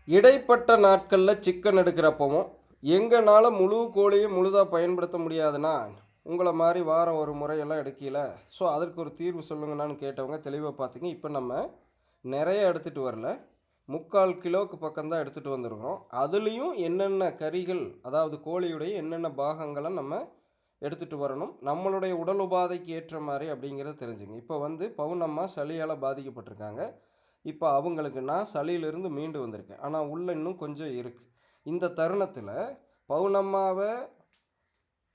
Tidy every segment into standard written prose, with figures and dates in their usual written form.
இடைப்பட்ட நாட்களில் சிக்கன் எடுக்கிறப்பவும் எங்களால் முழு கோழியை முழுதாக பயன்படுத்த முடியாதுன்னா உங்களை மாதிரி வாரம் ஒரு முறையெல்லாம் எடுக்கல. ஸோ அதற்கு ஒரு தீர்வு சொல்லுங்கன்னு கேட்டவங்க தெளிவாக பார்த்திங்க. இப்போ நம்ம நிறைய எடுத்துகிட்டு வரல, 3/4 கிலோவுக்கு பக்கம்தான் எடுத்துகிட்டு வந்துருக்கிறோம். அதுலேயும் என்னென்ன கறிகள், அதாவது கோழியுடைய என்னென்ன பாகங்களை நம்ம எடுத்துகிட்டு வரணும், நம்மளுடைய உடல் உபாதைக்கு ஏற்ற மாதிரி அப்படிங்கிறத தெரிஞ்சுங்க. இப்போ பவுனம்மா சளியால் பாதிக்கப்பட்டிருக்காங்க. இப்போ அவங்களுக்கு நான் சளியிலிருந்து மீண்டு வந்திருக்கேன், ஆனால் உள்ள இன்னும் கொஞ்சம் இருக்குது. இந்த தருணத்தில் பவுனம்மாவை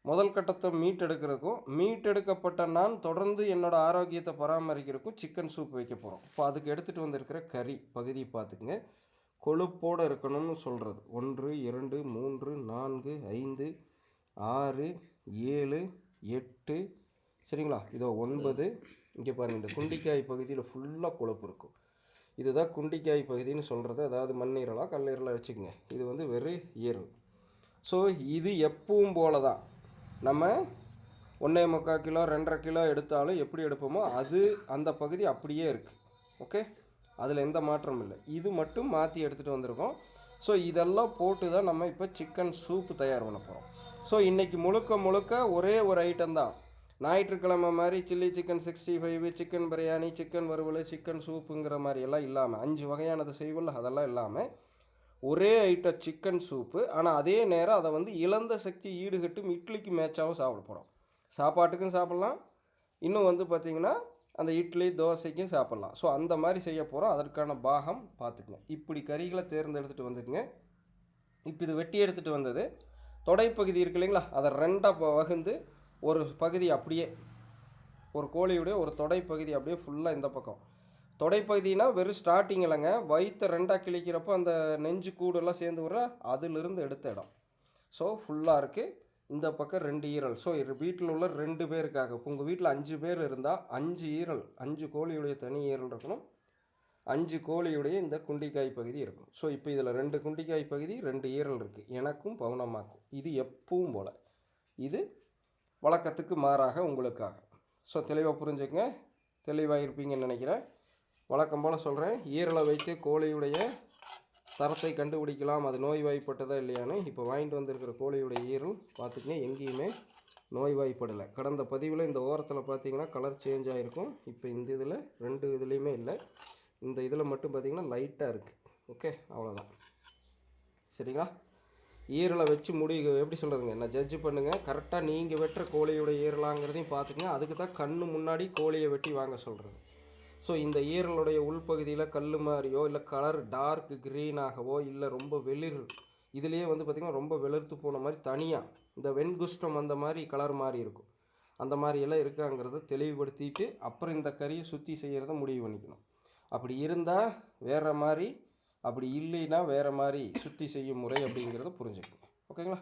முதல் கட்டத்தை மீட்டெடுக்கிறதுக்கும் மீட்டெடுக்கப்பட்ட நான் தொடர்ந்து என்னோடய ஆரோக்கியத்தை பராமரிக்கிறதுக்கும் சிக்கன் சூப் வைக்க போகிறோம். இப்போ அதுக்கு எடுத்துகிட்டு வந்திருக்கிற கறி பகுதி பார்த்துக்குங்க. கொழுப்போடு இருக்கணும்னு சொல்கிறது 1 2 3 4 5 6 7 8 சரிங்களா, இதோ 9. இங்கே பாருங்கள், இந்த குண்டிக்காய் பகுதியில் ஃபுல்லாக கொழுப்பு இருக்கும். இதுதான் குண்டிக்காய் பகுதின்னு சொல்கிறது. அதாவது மண்ணீரலாக கல்லீரலாக வச்சுக்கோங்க. இது வெறும் ஈரல். ஸோ இது எப்பவும் போல தான் நம்ம 1.25 கிலோ 2.5 கிலோ எடுத்தாலும் எப்படி எடுப்போமோ அது அந்த பகுதி அப்படியே இருக்குது. ஓகே, அதில் எந்த மாற்றமும் இல்லை. இது மட்டும் மாற்றி எடுத்துகிட்டு வந்திருக்கோம். ஸோ இதெல்லாம் போட்டு தான் நம்ம இப்போ சிக்கன் சூப்பு தயார் பண்ண போகிறோம். ஸோ இன்றைக்கி முழுக்க ஒரே ஒரு ஐட்டம் தான். ஞாயிற்றுக்கிழமை மாதிரி chilli chicken 65, chicken biryani, chicken வறுவல், சிக்கன் சூப்புங்கிற மாதிரியெல்லாம் இல்லாமல் 5 வகையானது செய்வோம்ல, அதெல்லாம் இல்லாமல் ஒரே ஐட்டம் சிக்கன் சூப்பு. ஆனால் அதே நேரம் அதை இழந்த சக்தி ஈடுகட்டும் இட்லிக்கு மேட்சாகவும் சாப்பிட போகிறோம். சாப்பாட்டுக்கும் சாப்பிட்லாம், இன்னும் பார்த்திங்கன்னா அந்த இட்லி தோசைக்கும் சாப்பிட்லாம். ஸோ அந்த மாதிரி செய்ய போகிறோம். அதற்கான பாகம் பார்த்துக்குங்க. இப்படி கறிகளை தேர்ந்தெடுத்துகிட்டு வந்துக்குங்க. இப்போ இது வெட்டி எடுத்துகிட்டு வந்தது தொடைப்பகுதி இருக்கு இல்லைங்களா, அதை 2ஆக வகுந்து ஒரு பகுதி அப்படியே ஒரு கோழியுடைய ஒரு தொடைப்பகுதி அப்படியே ஃபுல்லாக இந்த பக்கம் தொடைப்பகுதினா வெறும் ஸ்டார்டிங் இல்லைங்க, வயிற்றை 2ஆக கிழிக்கிறப்போ அந்த நெஞ்சு கூடெல்லாம் சேர்ந்து வர அதிலிருந்து எடுத்த இடம். ஸோ ஃபுல்லாக இருக்குது. இந்த பக்கம் 2 ஈரல். ஸோ வீட்டில் உள்ள 2 பேருக்காக. இப்போ உங்கள் வீட்டில் 5 பேர் இருந்தால் 5 ஈரல், 5 கோழியுடைய தனி ஈரல் இருக்கணும், 5 கோழியுடைய இந்த குண்டிக்காய் பகுதி இருக்கும். ஸோ இப்போ இதில் 2 குண்டிக்காய் பகுதி 2 ஈரல் இருக்குது, எனக்கும் பவுனம்மாக்கும். இது எப்பவும் போல், இது வழக்கத்துக்கு மாறாக உங்களுக்காக. ஸோ தெளிவாக புரிஞ்சுக்கங்க, தெளிவாக இருப்பீங்கன்னு நினைக்கிறேன். வழக்கம் போல் சொல்கிறேன், ஈரலை வைத்து கோழியுடைய தரத்தை கண்டுபிடிக்கலாம், அது நோய்வாய்ப்பட்டதா இல்லையான்னு. இப்போ வாங்கிட்டு வந்திருக்கிற கோழியுடைய ஈரல் பார்த்துக்கங்க, எங்கேயுமே நோய்வாய்ப்படலை. கடந்த பதிவில் இந்த ஓரத்தில் பார்த்தீங்கன்னா கலர் சேஞ்ச் ஆகிருக்கும். இப்போ இந்த இதில் 2 இதுலேயுமே இல்லை, இந்த இதில் மட்டும் பார்த்திங்கன்னா லைட்டாக இருக்குது. ஓகே, அவ்வளோதான். சரிங்களா, ஈரலை வச்சு எப்படி சொல்கிறதுங்க, நான் ஜட்ஜு பண்ணுங்கள். கரெக்டாக நீங்கள் வெட்டுற கோழியோட ஈரலாங்கிறதையும் பார்த்துக்குங்க. அதுக்கு தான் கண்ணு முன்னாடி கோழியை வெட்டி வாங்க சொல்கிறது. ஸோ இந்த ஈரலுடைய உள்பகுதியில் கல் மாதிரியோ இல்லை கலர் டார்க் க்ரீனாகவோ இல்லை ரொம்ப வெளிர், இதுலேயே பார்த்திங்கன்னா ரொம்ப வெளுத்து போன மாதிரி தனியாக இந்த வெண்குஷ்டம் அந்த மாதிரி கலர் மாதிரி இருக்கும். அந்த மாதிரியெல்லாம் இருக்காங்கிறத தெளிவுபடுத்திட்டு அப்புறம் இந்த கறியை சுற்றி செய்கிறத முடிவு பண்ணிக்கணும். அப்படி இருந்தால் வேறு மாதிரி, அப்படி இல்லைன்னா வேறு மாதிரி சுற்றி செய்யும் முறை அப்படிங்கிறத புரிஞ்சுக்கணும். ஓகேங்களா?